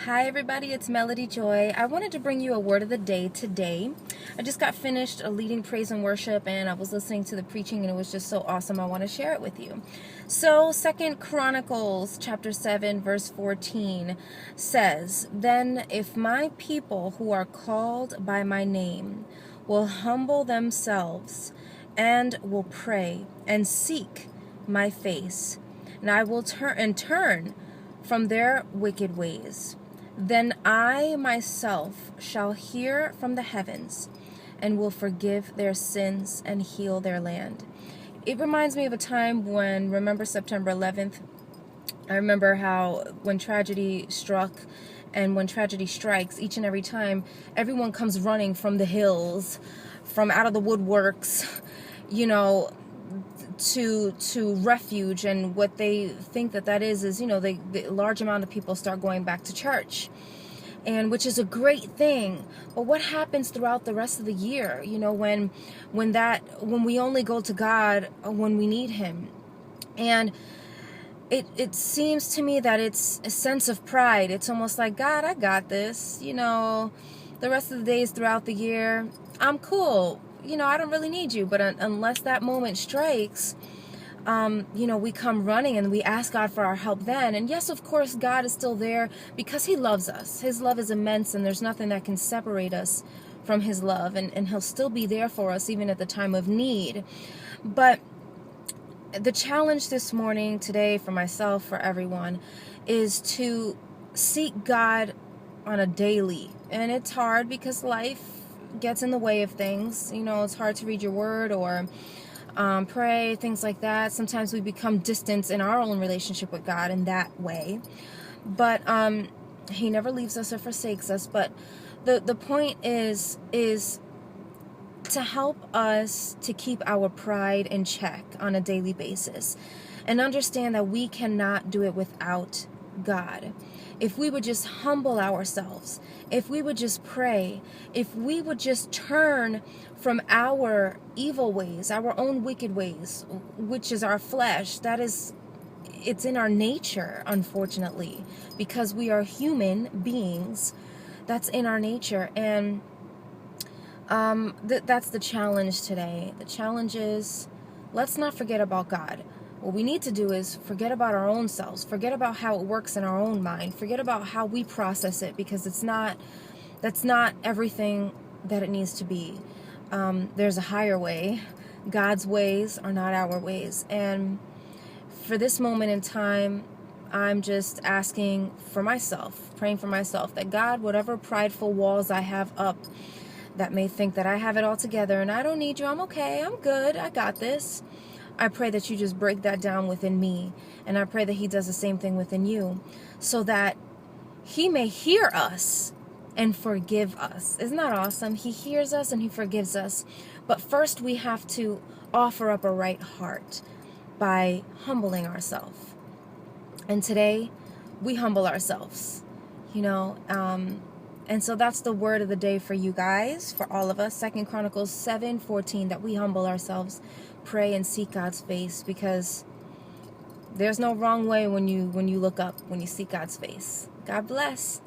Hi everybody, it's Melody Joy. I wanted to bring you a word of the day today. I just got finished leading praise and worship, and I was listening to the preaching, and it was just so awesome. I want to share it with you. So 2Chronicles chapter 7 verse 14 says, "Then if my people who are called by my name will humble themselves and will pray and seek my face, and I will turn from their wicked ways, then I myself shall hear from the heavens and will forgive their sins and heal their land." It reminds me of a time when, remember September 11th? I remember how when tragedy struck, and when tragedy strikes, each and every time, everyone comes running from the hills, from out of the woodworks, to refuge. And what they think that is the large amount of people start going back to church, and which is a great thing. But what happens throughout the rest of the year, when we only go to God when we need him? And it seems to me that it's a sense of pride. It's almost like, God, I got this, the rest of the days throughout the year, I'm cool. I don't really need you. But unless that moment strikes, we come running and we ask God for our help then. And yes, of course, God is still there because he loves us. His love is immense, and there's nothing that can separate us from his love. And he'll still be there for us even at the time of need. But the challenge this morning, today, for myself, for everyone, is to seek God on a daily. And it's hard because life gets in the way of things. It's hard to read your word or pray, things like that. Sometimes we become distant in our own relationship with God in that way. But he never leaves us or forsakes us. But the point is to help us to keep our pride in check on a daily basis and understand that we cannot do it without God. If we would just humble ourselves, if we would just pray, if we would just turn from our evil ways, our own wicked ways, which is our flesh, it's in our nature, unfortunately, because we are human beings. That's in our nature. And that's the challenge today. The challenge is, let's not forget about God. What we need to do is forget about our own selves, forget about how it works in our own mind, forget about how we process it, because that's not everything that it needs to be. There's a higher way. God's ways are not our ways. And for this moment in time, I'm just asking for myself, praying for myself, that God, whatever prideful walls I have up that may think that I have it all together and I don't need you, I'm okay, I'm good, I got this, I pray that you just break that down within me. And I pray that he does the same thing within you, so that he may hear us and forgive us. Isn't that awesome? He hears us and he forgives us. But first we have to offer up a right heart by humbling ourselves. And today we humble ourselves, and so that's the word of the day for you guys, for all of us. 2Chronicles 7:14, that we humble ourselves, pray, and seek God's face, because there's no wrong way when you look up, when you seek God's face. God bless.